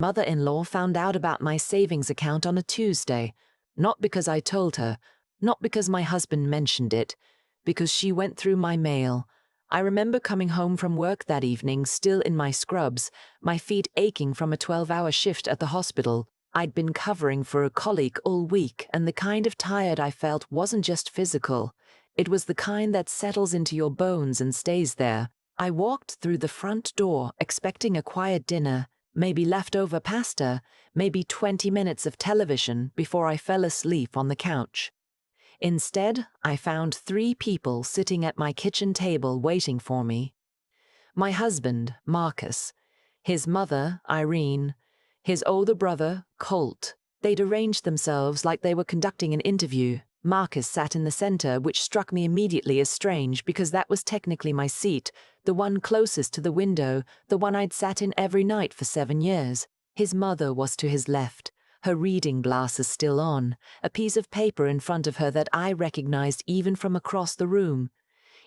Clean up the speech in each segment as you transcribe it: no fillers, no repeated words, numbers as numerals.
Mother-in-law found out about my savings account on a Tuesday, not because I told her, not because my husband mentioned it, because she went through my mail. I remember coming home from work that evening still in my scrubs, my feet aching from a 12-hour shift at the hospital. I'd been covering for a colleague all week, and the kind of tired I felt wasn't just physical. It was the kind that settles into your bones and stays there. I walked through the front door expecting a quiet dinner, maybe leftover pasta, maybe 20 minutes of television before I fell asleep on the couch. Instead, I found 3 people sitting at my kitchen table waiting for me. My husband, Marcus, his mother, Irene, his older brother, Colt. They'd arranged themselves like they were conducting an interview. Marcus sat in the center, which struck me immediately as strange because that was technically my seat, the one closest to the window, the one I'd sat in every night for 7 years. His mother was to his left, her reading glasses still on, a piece of paper in front of her that I recognized even from across the room.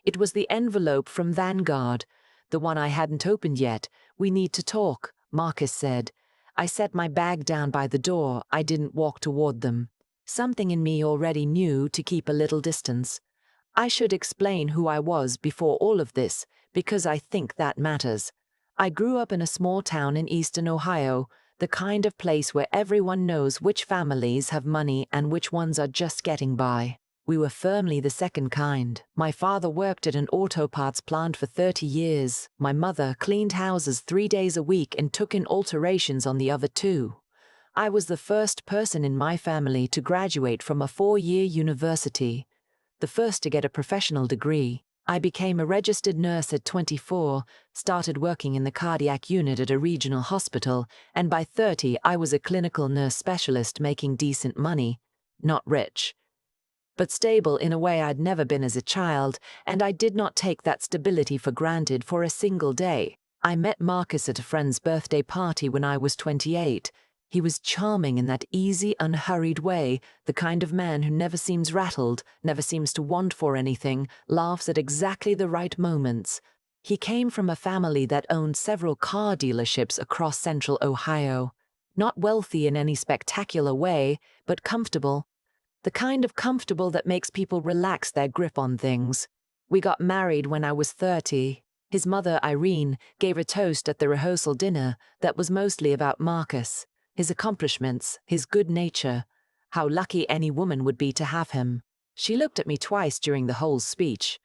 It was the envelope from Vanguard, the one I hadn't opened yet. "We need to talk," Marcus said. I set my bag down by the door. I didn't walk toward them. Something in me already knew to keep a little distance. I should explain who I was before all of this, because I think that matters. I grew up in a small town in eastern Ohio, the kind of place where everyone knows which families have money and which ones are just getting by. We were firmly the second kind. My father worked at an auto parts plant for 30 years. My mother cleaned houses 3 days a week and took in alterations on the other 2. I was the first person in my family to graduate from a 4-year university, the first to get a professional degree. I became a registered nurse at 24, started working in the cardiac unit at a regional hospital, and by 30 I was a clinical nurse specialist making decent money. Not rich, but stable in a way I'd never been as a child, and I did not take that stability for granted for a single day. I met Marcus at a friend's birthday party when I was 28. He was charming in that easy, unhurried way, the kind of man who never seems rattled, never seems to want for anything, laughs at exactly the right moments. He came from a family that owned several car dealerships across central Ohio. Not wealthy in any spectacular way, but comfortable. The kind of comfortable that makes people relax their grip on things. We got married when I was 30. His mother, Irene, gave a toast at the rehearsal dinner that was mostly about Marcus, his accomplishments, his good nature, how lucky any woman would be to have him. She looked at me twice during the whole speech.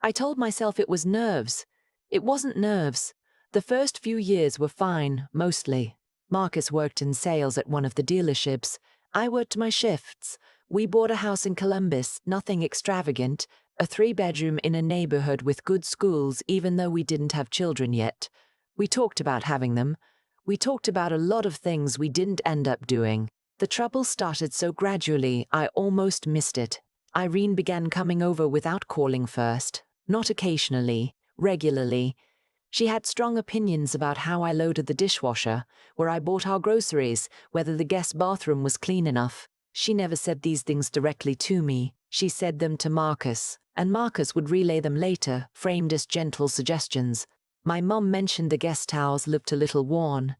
I told myself it was nerves. It wasn't nerves. The first few years were fine, mostly. Marcus worked in sales at one of the dealerships. I worked my shifts. We bought a house in Columbus, nothing extravagant, a 3-bedroom in a neighborhood with good schools even though we didn't have children yet. We talked about having them. We talked about a lot of things we didn't end up doing. The trouble started so gradually, I almost missed it. Irene began coming over without calling first, not occasionally, regularly. She had strong opinions about how I loaded the dishwasher, where I bought our groceries, whether the guest bathroom was clean enough. She never said these things directly to me. She said them to Marcus, and Marcus would relay them later, framed as gentle suggestions. My mom mentioned the guest towels looked a little worn.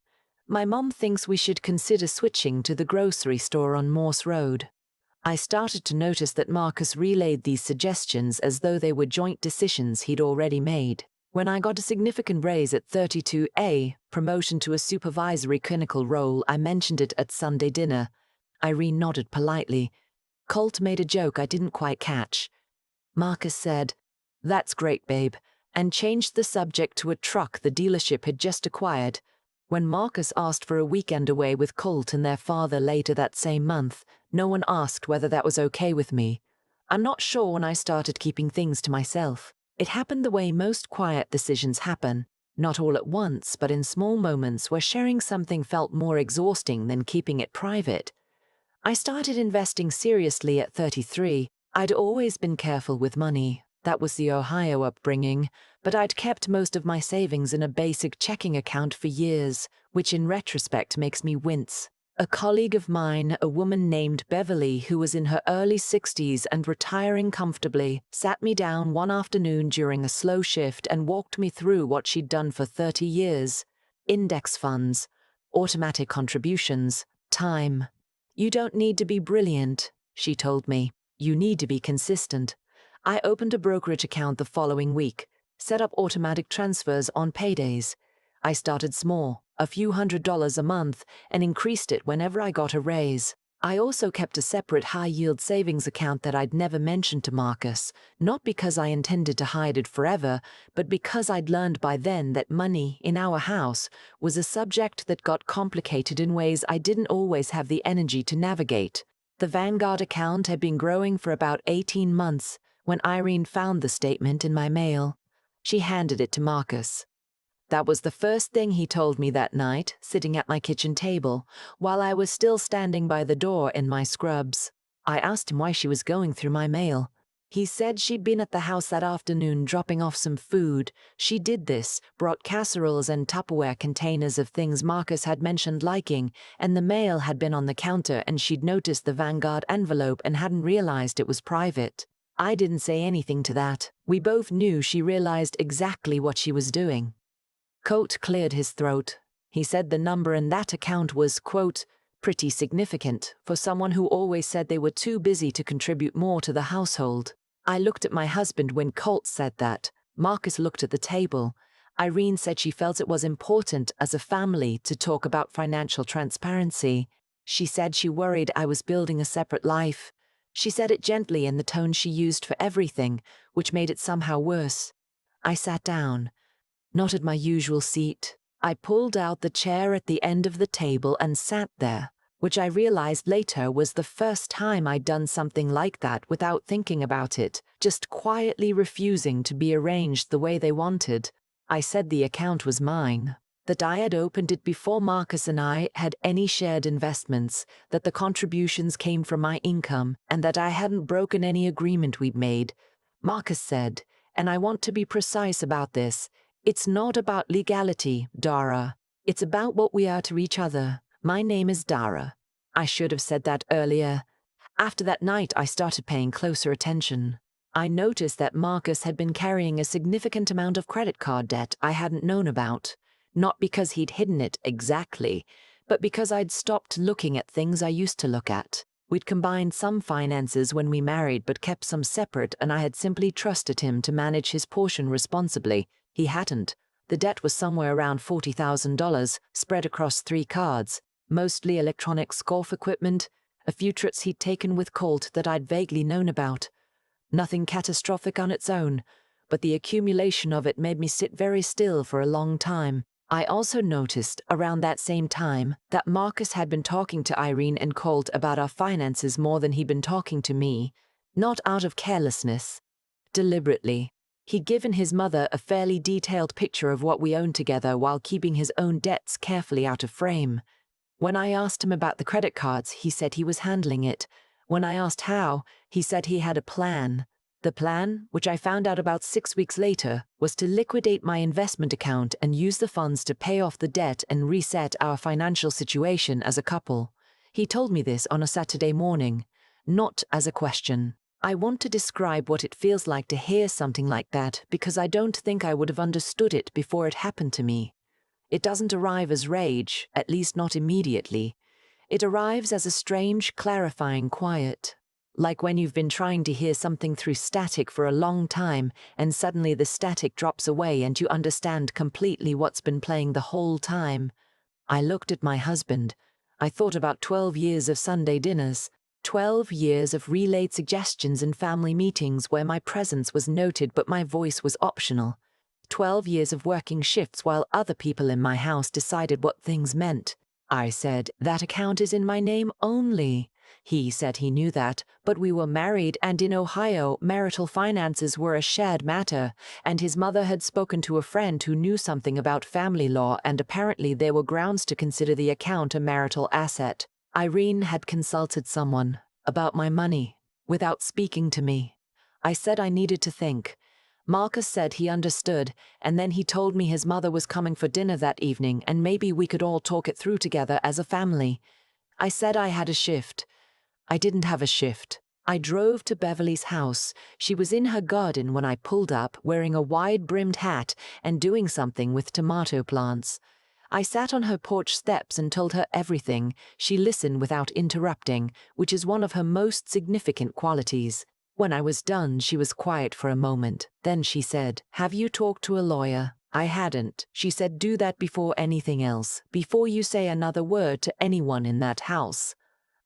My mom thinks we should consider switching to the grocery store on Morse Road. I started to notice that Marcus relayed these suggestions as though they were joint decisions he'd already made. When I got a significant raise at 32A, promotion to a supervisory clinical role, I mentioned it at Sunday dinner. Irene nodded politely. Colt made a joke I didn't quite catch. Marcus said, "That's great, babe," and changed the subject to a truck the dealership had just acquired. When Marcus asked for a weekend away with Colt and their father later that same month, no one asked whether that was okay with me. I'm not sure when I started keeping things to myself. It happened the way most quiet decisions happen, not all at once, but in small moments where sharing something felt more exhausting than keeping it private. I started investing seriously at 33. I'd always been careful with money. That was the Ohio upbringing, but I'd kept most of my savings in a basic checking account for years, which in retrospect makes me wince. A colleague of mine, a woman named Beverly, who was in her early 60s and retiring comfortably, sat me down one afternoon during a slow shift and walked me through what she'd done for 30 years. Index funds. automatic contributions, time. You don't need to be brilliant, she told me. You need to be consistent. I opened a brokerage account the following week, set up automatic transfers on paydays. I started small, a few $100s a month, and increased it whenever I got a raise. I also kept a separate high-yield savings account that I'd never mentioned to Marcus, not because I intended to hide it forever, but because I'd learned by then that money, in our house, was a subject that got complicated in ways I didn't always have the energy to navigate. The Vanguard account had been growing for about 18 months when Irene found the statement in my mail. She handed it to Marcus. That was the first thing he told me that night, sitting at my kitchen table, while I was still standing by the door in my scrubs. I asked him why she was going through my mail. He said she'd been at the house that afternoon dropping off some food. She did this, brought casseroles and Tupperware containers of things Marcus had mentioned liking, and the mail had been on the counter and she'd noticed the Vanguard envelope and hadn't realized it was private. I didn't say anything to that. We both knew she realized exactly what she was doing. Colt cleared his throat. He said the number in that account was, quote, pretty significant for someone who always said they were too busy to contribute more to the household. I looked at my husband when Colt said that. Marcus looked at the table. Irene said she felt it was important as a family to talk about financial transparency. She said she worried I was building a separate life. She said it gently in the tone she used for everything, which made it somehow worse. I sat down. Not at my usual seat. I pulled out the chair at the end of the table and sat there, which I realized later was the first time I'd done something like that without thinking about it, just quietly refusing to be arranged the way they wanted. I said the account was mine, that I had opened it before Marcus and I had any shared investments, that the contributions came from my income, and that I hadn't broken any agreement we'd made. Marcus said, and I want to be precise about this, it's not about legality, Dara. It's about what we are to each other. My name is Dara. I should have said that earlier. After that night, I started paying closer attention. I noticed that Marcus had been carrying a significant amount of credit card debt I hadn't known about. Not because he'd hidden it exactly, but because I'd stopped looking at things I used to look at. We'd combined some finances when we married but kept some separate, and I had simply trusted him to manage his portion responsibly. He hadn't. The debt was somewhere around $40,000, spread across 3 cards, mostly electronics golf equipment, a few trips he'd taken with Colt that I'd vaguely known about. Nothing catastrophic on its own, but the accumulation of it made me sit very still for a long time. I also noticed, around that same time, that Marcus had been talking to Irene and Colt about our finances more than he'd been talking to me, not out of carelessness. Deliberately. He'd given his mother a fairly detailed picture of what we owned together while keeping his own debts carefully out of frame. When I asked him about the credit cards, he said he was handling it. When I asked how, he said he had a plan. The plan, which I found out about 6 weeks later, was to liquidate my investment account and use the funds to pay off the debt and reset our financial situation as a couple. He told me this on a Saturday morning, not as a question. I want to describe what it feels like to hear something like that because I don't think I would have understood it before it happened to me. It doesn't arrive as rage, at least not immediately. It arrives as a strange, clarifying quiet. Like when you've been trying to hear something through static for a long time and suddenly the static drops away and you understand completely what's been playing the whole time. I looked at my husband. I thought about 12 years of Sunday dinners. 12 years of relayed suggestions in family meetings where my presence was noted but my voice was optional. 12 years of working shifts while other people in my house decided what things meant. I said, that account is in my name only. He said he knew that, but we were married and in Ohio, marital finances were a shared matter, and his mother had spoken to a friend who knew something about family law and apparently there were grounds to consider the account a marital asset. Irene had consulted someone about my money without speaking to me. I said I needed to think. Marcus said he understood, and then he told me his mother was coming for dinner that evening and maybe we could all talk it through together as a family. I said I had a shift. I didn't have a shift. I drove to Beverly's house. She was in her garden when I pulled up, wearing a wide-brimmed hat and doing something with tomato plants. I sat on her porch steps and told her everything. She listened without interrupting, which is one of her most significant qualities. When I was done, she was quiet for a moment. Then she said, "Have you talked to a lawyer?" I hadn't. She said, "Do that before anything else, before you say another word to anyone in that house."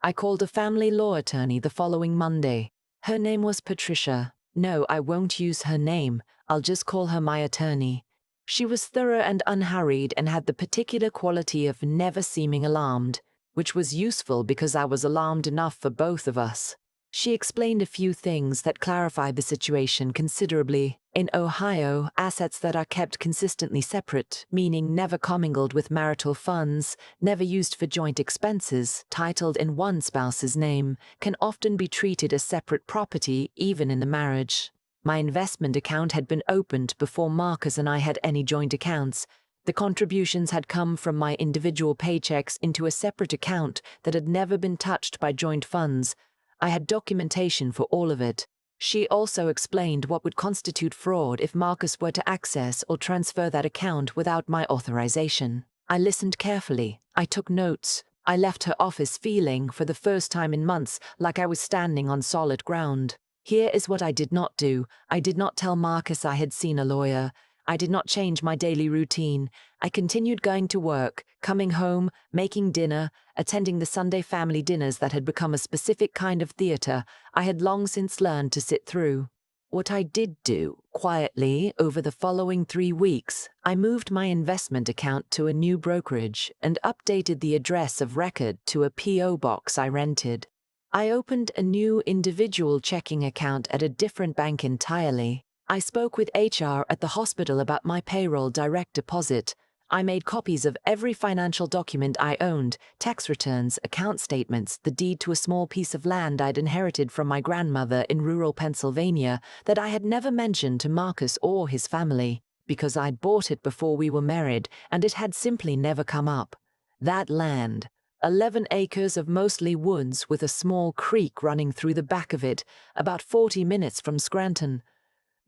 I called a family law attorney the following Monday. Her name was Patricia. No, I won't use her name. I'll just call her my attorney. She was thorough and unhurried and had the particular quality of never seeming alarmed, which was useful because I was alarmed enough for both of us. She explained a few things that clarified the situation considerably. In Ohio, assets that are kept consistently separate, meaning never commingled with marital funds, never used for joint expenses, titled in one spouse's name, can often be treated as separate property even in the marriage. My investment account had been opened before Marcus and I had any joint accounts. The contributions had come from my individual paychecks into a separate account that had never been touched by joint funds. I had documentation for all of it. She also explained what would constitute fraud if Marcus were to access or transfer that account without my authorization. I listened carefully. I took notes. I left her office feeling, for the first time in months, like I was standing on solid ground. Here is what I did not do. I did not tell Marcus I had seen a lawyer. I did not change my daily routine. I continued going to work, coming home, making dinner, attending the Sunday family dinners that had become a specific kind of theater I had long since learned to sit through. What I did do, quietly, over the following 3 weeks, I moved my investment account to a new brokerage and updated the address of record to a P.O. box I rented. I opened a new individual checking account at a different bank entirely. I spoke with HR at the hospital about my payroll direct deposit. I made copies of every financial document I owned, tax returns, account statements, the deed to a small piece of land I'd inherited from my grandmother in rural Pennsylvania that I had never mentioned to Marcus or his family, because I'd bought it before we were married and it had simply never come up. That land, 11 acres of mostly woods with a small creek running through the back of it, about 40 minutes from Scranton.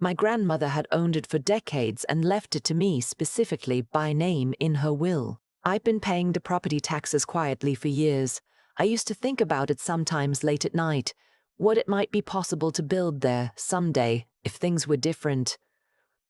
My grandmother had owned it for decades and left it to me specifically by name in her will. I'd been paying the property taxes quietly for years. I used to think about it sometimes late at night, what it might be possible to build there someday if things were different.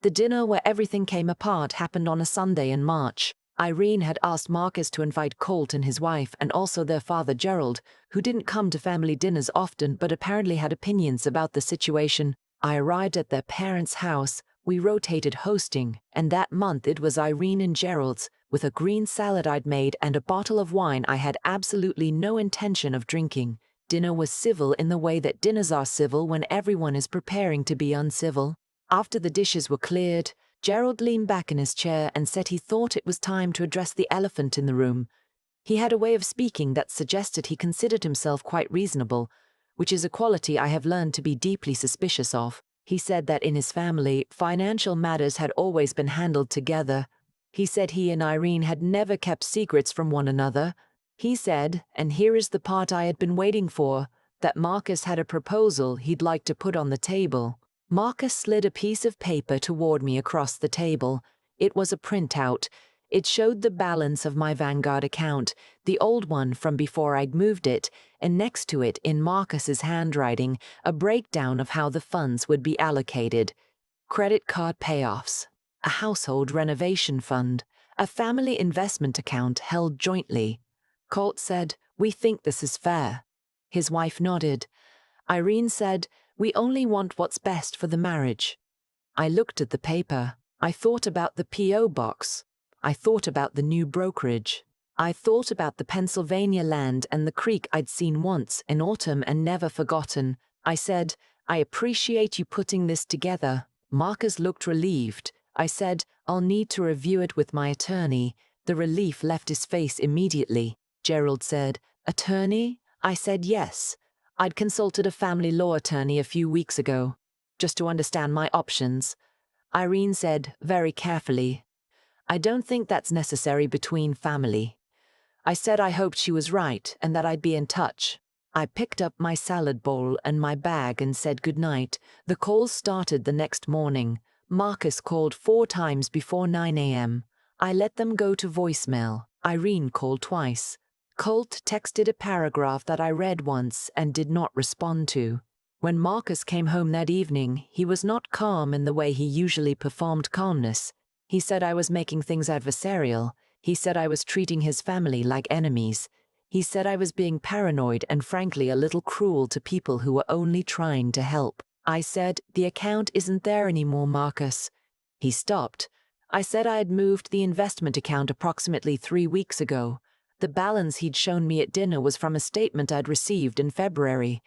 The dinner where everything came apart happened on a Sunday in March. Irene had asked Marcus to invite Colt and his wife and also their father Gerald, who didn't come to family dinners often but apparently had opinions about the situation. I arrived at their parents' house, we rotated hosting, and that month it was Irene and Gerald's, with a green salad I'd made and a bottle of wine I had absolutely no intention of drinking. Dinner was civil in the way that dinners are civil when everyone is preparing to be uncivil. After the dishes were cleared, Gerald leaned back in his chair and said he thought it was time to address the elephant in the room. He had a way of speaking that suggested he considered himself quite reasonable, which is a quality I have learned to be deeply suspicious of. He said that in his family, financial matters had always been handled together. He said he and Irene had never kept secrets from one another. He said, and here is the part I had been waiting for, that Marcus had a proposal he'd like to put on the table. Marcus slid a piece of paper toward me across the table. It was a printout. It showed the balance of my Vanguard account, the old one from before I'd moved it, and next to it, in Marcus's handwriting, a breakdown of how the funds would be allocated. Credit card payoffs, a household renovation fund, a family investment account held jointly. Colt said, "We think this is fair." His wife nodded. Irene said, "We only want what's best for the marriage." I looked at the paper. I thought about the P.O. box. I thought about the new brokerage. I thought about the Pennsylvania land and the creek I'd seen once in autumn and never forgotten. I said, "I appreciate you putting this together." Marcus looked relieved. I said, "I'll need to review it with my attorney." The relief left his face immediately. Gerald said, "Attorney?" I said yes. I'd consulted a family law attorney a few weeks ago, just to understand my options. Irene said, very carefully, "I don't think that's necessary between family." I said I hoped she was right and that I'd be in touch. I picked up my salad bowl and my bag and said goodnight. The calls started the next morning. Marcus called 4 times before 9 a.m. I let them go to voicemail. Irene called twice. Colt texted a paragraph that I read once and did not respond to. When Marcus came home that evening, he was not calm in the way he usually performed calmness. He said I was making things adversarial. He said I was treating his family like enemies. He said I was being paranoid and frankly a little cruel to people who were only trying to help. I said, "The account isn't there anymore, Marcus." He stopped. I said I had moved the investment account approximately 3 weeks ago. The balance he'd shown me at dinner was from a statement I'd received in February.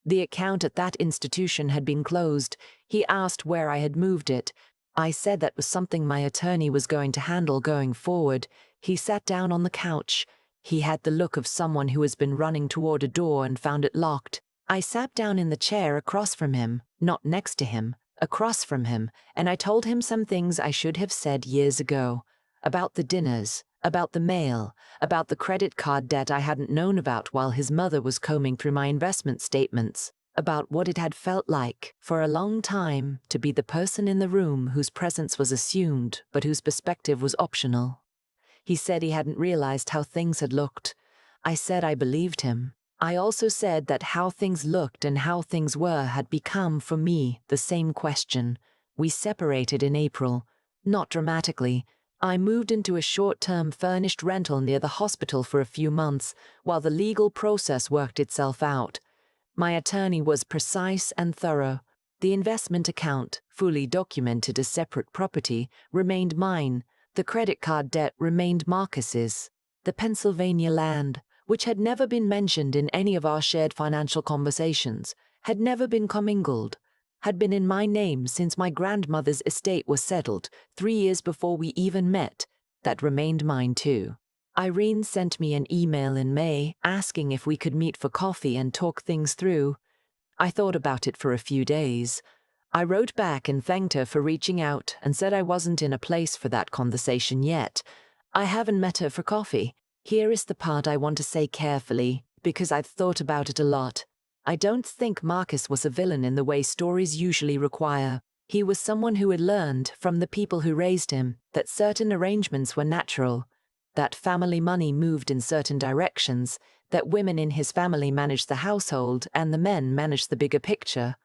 The account at that institution had been closed. He asked where I had moved it. I said that was something my attorney was going to handle going forward. He sat down on the couch. He had the look of someone who has been running toward a door and found it locked. I sat down in the chair across from him, not next to him, across from him, and I told him some things I should have said years ago. About the dinners, about the mail, about the credit card debt I hadn't known about while his mother was combing through my investment statements, about what it had felt like, for a long time, to be the person in the room whose presence was assumed but whose perspective was optional. He said he hadn't realized how things had looked. I said I believed him. I also said that how things looked and how things were had become, for me, the same question. We separated in April. Not dramatically. I moved into a short-term furnished rental near the hospital for a few months, while the legal process worked itself out. My attorney was precise and thorough. The investment account, fully documented as separate property, remained mine. The credit card debt remained Marcus's. The Pennsylvania land, which had never been mentioned in any of our shared financial conversations, had never been commingled, had been in my name since my grandmother's estate was settled 3 years before we even met. That remained mine too. Irene sent me an email in May asking if we could meet for coffee and talk things through. I thought about it for a few days. I wrote back and thanked her for reaching out and said I wasn't in a place for that conversation yet. I haven't met her for coffee. Here is the part I want to say carefully, because I've thought about it a lot. I don't think Marcus was a villain in the way stories usually require. He was someone who had learned, from the people who raised him, that certain arrangements were natural, that family money moved in certain directions, that women in his family managed the household and the men managed the bigger picture,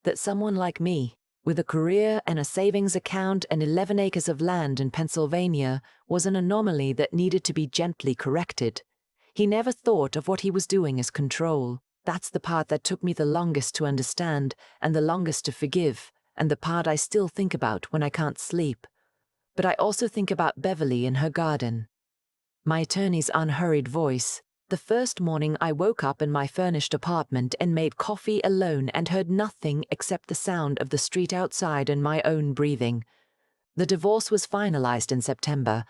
that someone like me, with a career and a savings account and 11 acres of land in Pennsylvania, was an anomaly that needed to be gently corrected. He never thought of what he was doing as control. That's the part that took me the longest to understand and the longest to forgive, and the part I still think about when I can't sleep. But I also think about Beverly in her garden. My attorney's unhurried voice. The first morning I woke up in my furnished apartment and made coffee alone and heard nothing except the sound of the street outside and my own breathing. The divorce was finalized in September.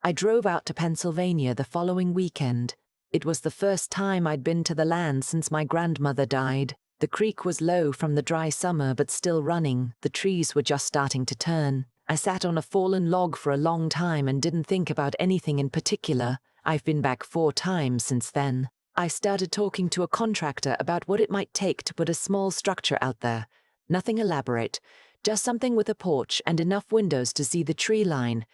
I drove out to Pennsylvania the following weekend. It was the first time I'd been to the land since my grandmother died. The creek was low from the dry summer but still running. The trees were just starting to turn. I sat on a fallen log for a long time and didn't think about anything in particular. I've been back 4 times since then. I started talking to a contractor about what it might take to put a small structure out there. Nothing elaborate, just something with a porch and enough windows to see the tree line.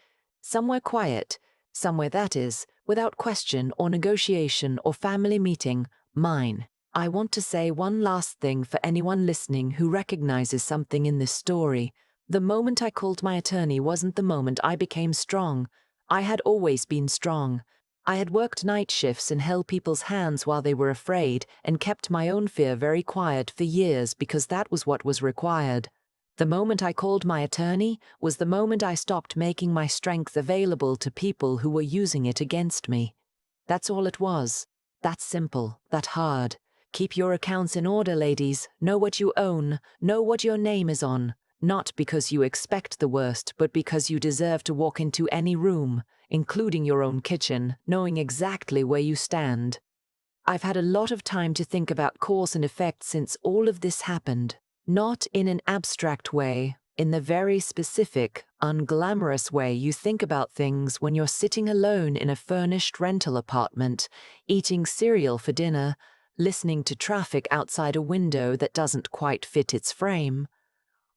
Somewhere quiet, somewhere that is, without question or negotiation or family meeting, mine. I want to say one last thing for anyone listening who recognizes something in this story. The moment I called my attorney wasn't the moment I became strong. I had always been strong. I had worked night shifts and held people's hands while they were afraid and kept my own fear very quiet for years because that was what was required. The moment I called my attorney was the moment I stopped making my strength available to people who were using it against me. That's all it was. That simple, that hard. Keep your accounts in order, ladies. Know what you own. Know what your name is on. Not because you expect the worst, but because you deserve to walk into any room, including your own kitchen, knowing exactly where you stand. I've had a lot of time to think about cause and effect since all of this happened. Not in an abstract way, in the very specific, unglamorous way you think about things when you're sitting alone in a furnished rental apartment, eating cereal for dinner, listening to traffic outside a window that doesn't quite fit its frame.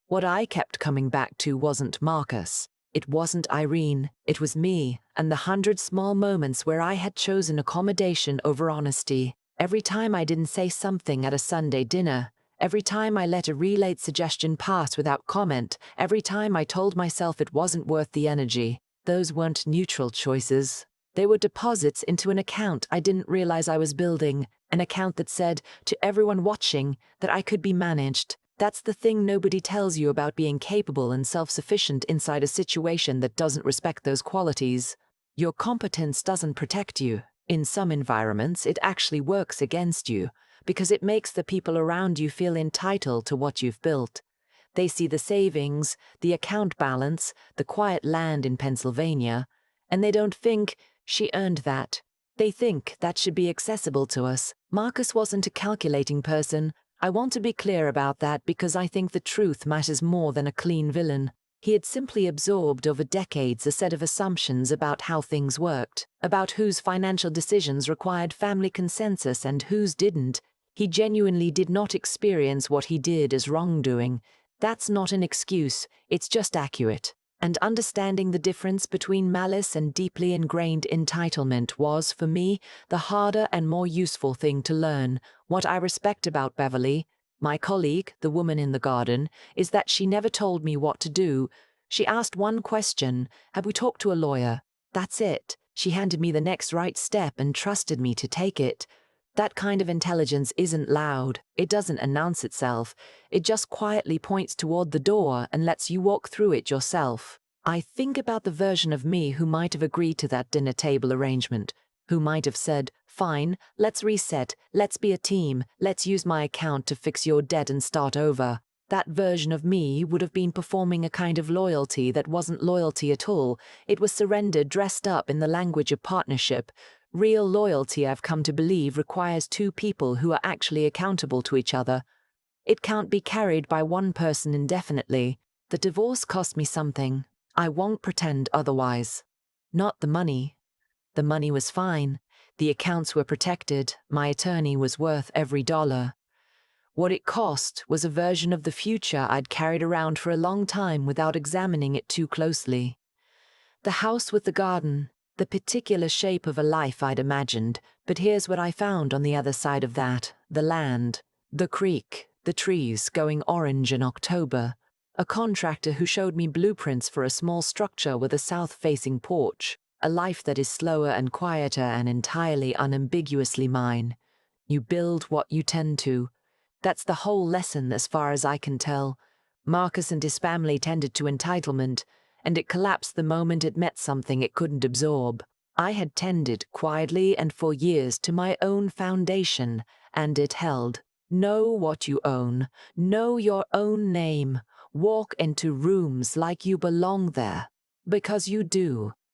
What I kept coming back to wasn't Marcus. It wasn't Irene, it was me, and the 100 small moments where I had chosen accommodation over honesty. Every time I didn't say something at a Sunday dinner, every time I let a relayed suggestion pass without comment, every time I told myself it wasn't worth the energy. Those weren't neutral choices. They were deposits into an account I didn't realize I was building, an account that said, to everyone watching, that I could be managed. That's the thing nobody tells you about being capable and self-sufficient inside a situation that doesn't respect those qualities. Your competence doesn't protect you. In some environments, it actually works against you, because it makes the people around you feel entitled to what you've built. They see the savings, the account balance, the quiet land in Pennsylvania, and they don't think, she earned that. They think that should be accessible to us. Marcus wasn't a calculating person. I want to be clear about that because I think the truth matters more than a clean villain. He had simply absorbed over decades a set of assumptions about how things worked, about whose financial decisions required family consensus and whose didn't. He genuinely did not experience what he did as wrongdoing. That's not an excuse, it's just accurate. And understanding the difference between malice and deeply ingrained entitlement was, for me, the harder and more useful thing to learn. What I respect about Beverly, my colleague, the woman in the garden, is that she never told me what to do. She asked one question, have we talked to a lawyer? That's it. She handed me the next right step and trusted me to take it. That kind of intelligence isn't loud. It doesn't announce itself. It just quietly points toward the door and lets you walk through it yourself. I think about the version of me who might have agreed to that dinner table arrangement, who might have said, fine, let's reset, let's be a team, let's use my account to fix your debt and start over. That version of me would have been performing a kind of loyalty that wasn't loyalty at all. It was surrender dressed up in the language of partnership. Real loyalty, I've come to believe, requires two people who are actually accountable to each other. It can't be carried by one person indefinitely. The divorce cost me something. I won't pretend otherwise. Not the money. The money was fine. The accounts were protected. My attorney was worth every dollar. What it cost was a version of the future I'd carried around for a long time without examining it too closely. The house with the garden, the particular shape of a life I'd imagined, but here's what I found on the other side of that: the land, the creek, the trees going orange in October, a contractor who showed me blueprints for a small structure with a south-facing porch, a life that is slower and quieter and entirely unambiguously mine. You build what you tend to. That's the whole lesson as far as I can tell. Marcus and his family tended to entitlement, and it collapsed the moment it met something it couldn't absorb. I had tended quietly and for years to my own foundation, and it held. Know what you own. Know your own name. Walk into rooms like you belong there. Because you do.